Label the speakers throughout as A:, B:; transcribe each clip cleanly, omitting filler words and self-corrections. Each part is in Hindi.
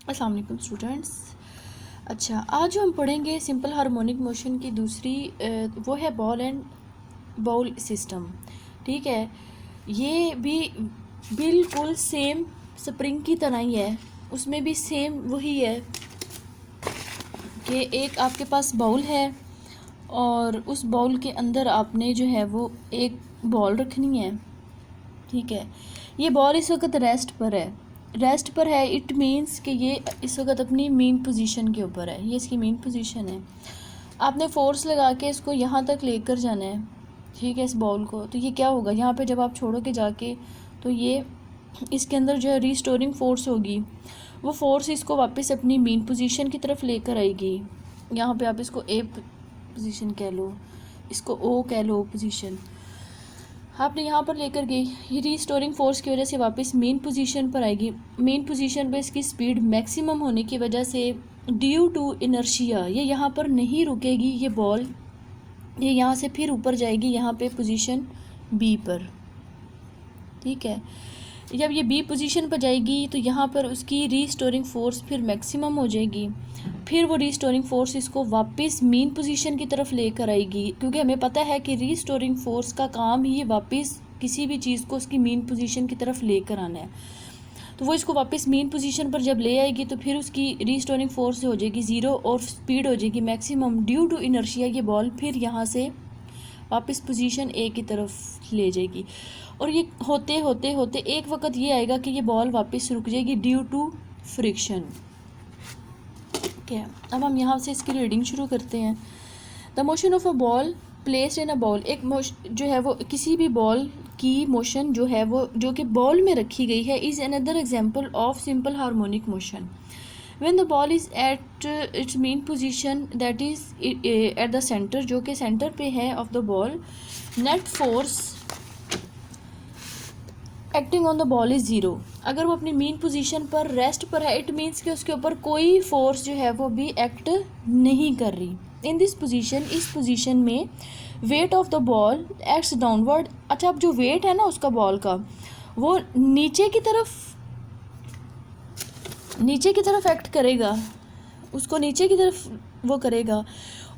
A: अस्सलाम वालेकुम स्टूडेंट्स। अच्छा, आज हम पढ़ेंगे सिंपल हार्मोनिक मोशन की दूसरी वो है बॉल एंड बाउल सिस्टम। ठीक है, ये भी बिल्कुल सेम स्प्रिंग की तरह ही है। उसमें भी सेम वही है कि एक आपके पास बाउल है और उस बाउल के अंदर आपने जो है वो एक बॉल रखनी है। ठीक है, ये बॉल इस वक्त रेस्ट पर है। इट मीन्स कि ये इस वक्त अपनी मेन पोजीशन के ऊपर है। ये इसकी मेन पोजीशन है। आपने फोर्स लगा के इसको यहाँ तक लेकर जाना है। ठीक है, इस बॉल को। तो ये क्या होगा, यहाँ पे जब आप छोड़ोगे जाके तो ये इसके अंदर जो है रिस्टोरिंग फोर्स होगी, वो फोर्स इसको वापस अपनी मेन पोजीशन की तरफ लेकर आएगी। यहाँ पे आप इसको ए पोजीशन कह लो, इसको ओ कह लो पोजीशन। आपने यहाँ पर लेकर गई, ये रीस्टोरिंग फोर्स की वजह से वापस मेन पोजीशन पर आएगी। मेन पोजीशन पर इसकी स्पीड मैक्सिमम होने की वजह से ड्यू टू इनर्शिया ये यहाँ पर नहीं रुकेगी। ये बॉल ये यहाँ से फिर ऊपर जाएगी यहाँ पे पोजीशन बी पर। ठीक है, जब ये बी पोजीशन पर जाएगी तो यहाँ पर उसकी रीस्टोरिंग फोर्स फिर मैक्सिमम हो जाएगी। फिर वो रीस्टोरिंग फोर्स इसको वापस मेन पोजीशन की तरफ लेकर आएगी, क्योंकि हमें पता है कि रीस्टोरिंग फोर्स का काम ही वापस किसी भी चीज़ को उसकी मेन पोजीशन की तरफ लेकर आना है। तो वो इसको वापस मेन पोजीशन पर जब ले आएगी तो फिर उसकी रीस्टोरिंग फोर्स हो जाएगी ज़ीरो और स्पीड हो जाएगी मैक्सिमम। ड्यू टू इनर्शिया ये बॉल फिर यहाँ से वापस पोजीशन ए की तरफ ले जाएगी। और ये होते होते होते एक वक्त ये आएगा कि ये बॉल वापस रुक जाएगी ड्यू टू फ्रिक्शन। ठीक है, अब हम यहाँ से इसकी रीडिंग शुरू करते हैं। The motion of a ball placed in a ball, एक जो है वो किसी भी बॉल की मोशन जो है वो जो कि बॉल में रखी गई है, is another example of simple harmonic motion. When the ball is at its mean position, that is at the center, जो कि सेंटर पे है of the ball, net force acting on the ball is zero। अगर वो अपनी मेन पोजीशन पर रेस्ट पर है, इट मीन्स कि उसके ऊपर कोई फोर्स जो है वो भी एक्ट नहीं कर रही। इन दिस पोजीशन, इस पोजीशन में weight of the ball acts downward. अच्छा, अब जो वेट है ना उसका बॉल का, वो नीचे की तरफ एक्ट करेगा, उसको नीचे की तरफ वो करेगा।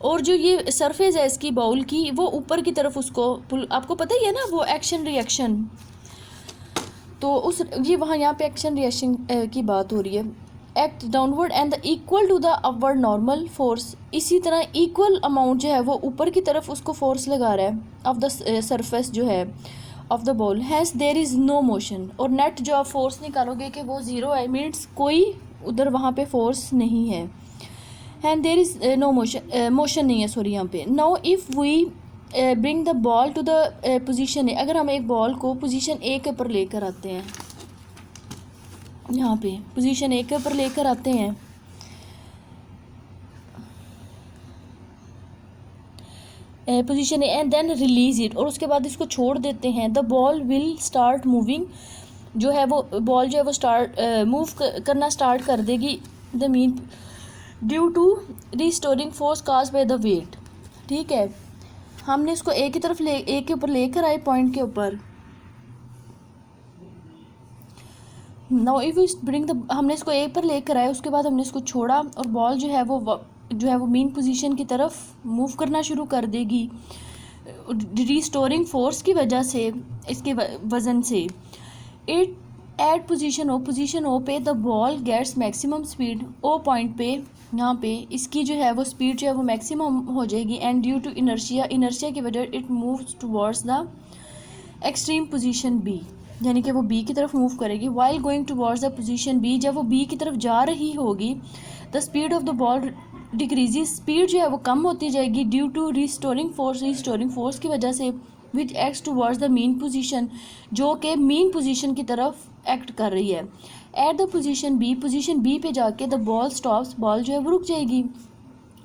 A: और जो ये सरफेस है इसकी बाउल की, वो ऊपर की तरफ उसको आपको पता ही है ना वो एक्शन रिएक्शन। तो उस ये वहाँ यहाँ पे एक्शन रिएक्शन की बात हो रही है। Act downward and the equal to the upward normal force. इसी तरह इक्वल अमाउंट जो है वो ऊपर की तरफ उसको फोर्स लगा रहा है ऑफ द सरफेस जो है of the ball. Has there is no motion. और नेट जो आप फोर्स निकालोगे कि वो ज़ीरो है, मीन्स कोई उधर वहाँ पे फोर्स नहीं है। And there is no motion नहीं है, सॉरी, यहाँ पे। Now if we bring the ball to the position A, अगर हम एक बॉल को पोजीशन ए के ऊपर लेकर आते हैं, यहाँ पे पोजीशन ए के ऊपर लेकर आते हैं, position A, and then release it, और उसके बाद इसको छोड़ देते हैं, the ball will start moving. जो है वो बॉल जो है वो स्टार्ट मूव करना स्टार्ट कर देगी। The mean due to restoring force cause by the weight. ठीक है, हमने इसको ए की तरफ ए के ऊपर लेकर आए, पॉइंट के ऊपर। Now if you bring the, हमने इसको ए पर लेकर आए, उसके बाद हमने इसको छोड़ा और बॉल जो है वो मेन पोजीशन की तरफ मूव करना शुरू कर देगी रिस्टोरिंग फोर्स की वजह से, इसके वज़न से। इट एट पोजीशन ओ पे the ball gets maximum speed. O point पे, यहाँ पे इसकी जो है वो स्पीड जो है वो मैक्सिमम हो जाएगी। एंड ड्यू टू इनर्शिया की वजह it moves towards the extreme position B, यानी कि वो बी की तरफ मूव करेगी। While going towards the position B, जब वो बी की तरफ जा रही होगी, the speed of the ball decreases, speed जो है वो कम होती जाएगी ड्यू टू रिस्टोरिंग फोर्स की वजह से, which acts towards the main position, जो कि मेन पोजीशन की तरफ एक्ट कर रही है। एट द पोजीशन बी पे जाके द बॉल स्टॉप्स, बॉल जो है वो रुक जाएगी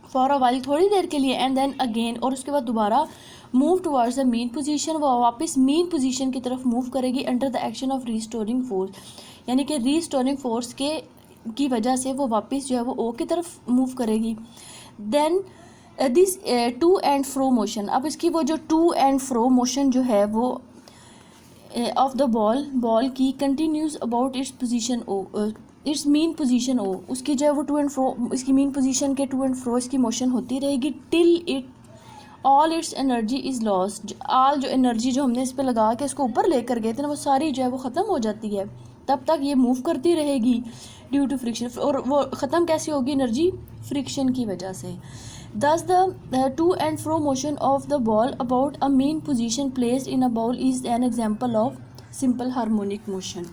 A: फॉर अ वाइल, थोड़ी देर के लिए। एंड देन अगेन, और उसके बाद दोबारा move towards the main position, वो वापस मेन पोजीशन की तरफ मूव करेगी under the action of restoring force, यानी कि रिस्टोरिंग फोर्स की वजह से वो वापस जो है वो ओ की तरफ मूव करेगी। Then this to and fro motion, अब इसकी वो जो टू एंड फ्रो मोशन जो है वो ऑफ द बॉल की continues about its position O, its mean position O, उसकी जो है वो टू एंड फ्रो, इसकी मीन पोजीशन के टू एंड फ्रो इसकी मोशन होती रहेगी till it all its energy is lost. All जो एनर्जी जो हमने इस पर लगा के इसको ऊपर लेकर गए थे ना, वो सारी जो है वो ख़त्म हो जाती है, तब तक ये मूव करती रहेगी ड्यू टू फ्रिक्शन। और वो ख़त्म कैसे होगी एनर्जी? फ्रिक्शन की वजह से। Thus the to and fro motion of the ball about a mean position placed in a ball is an example of simple harmonic motion.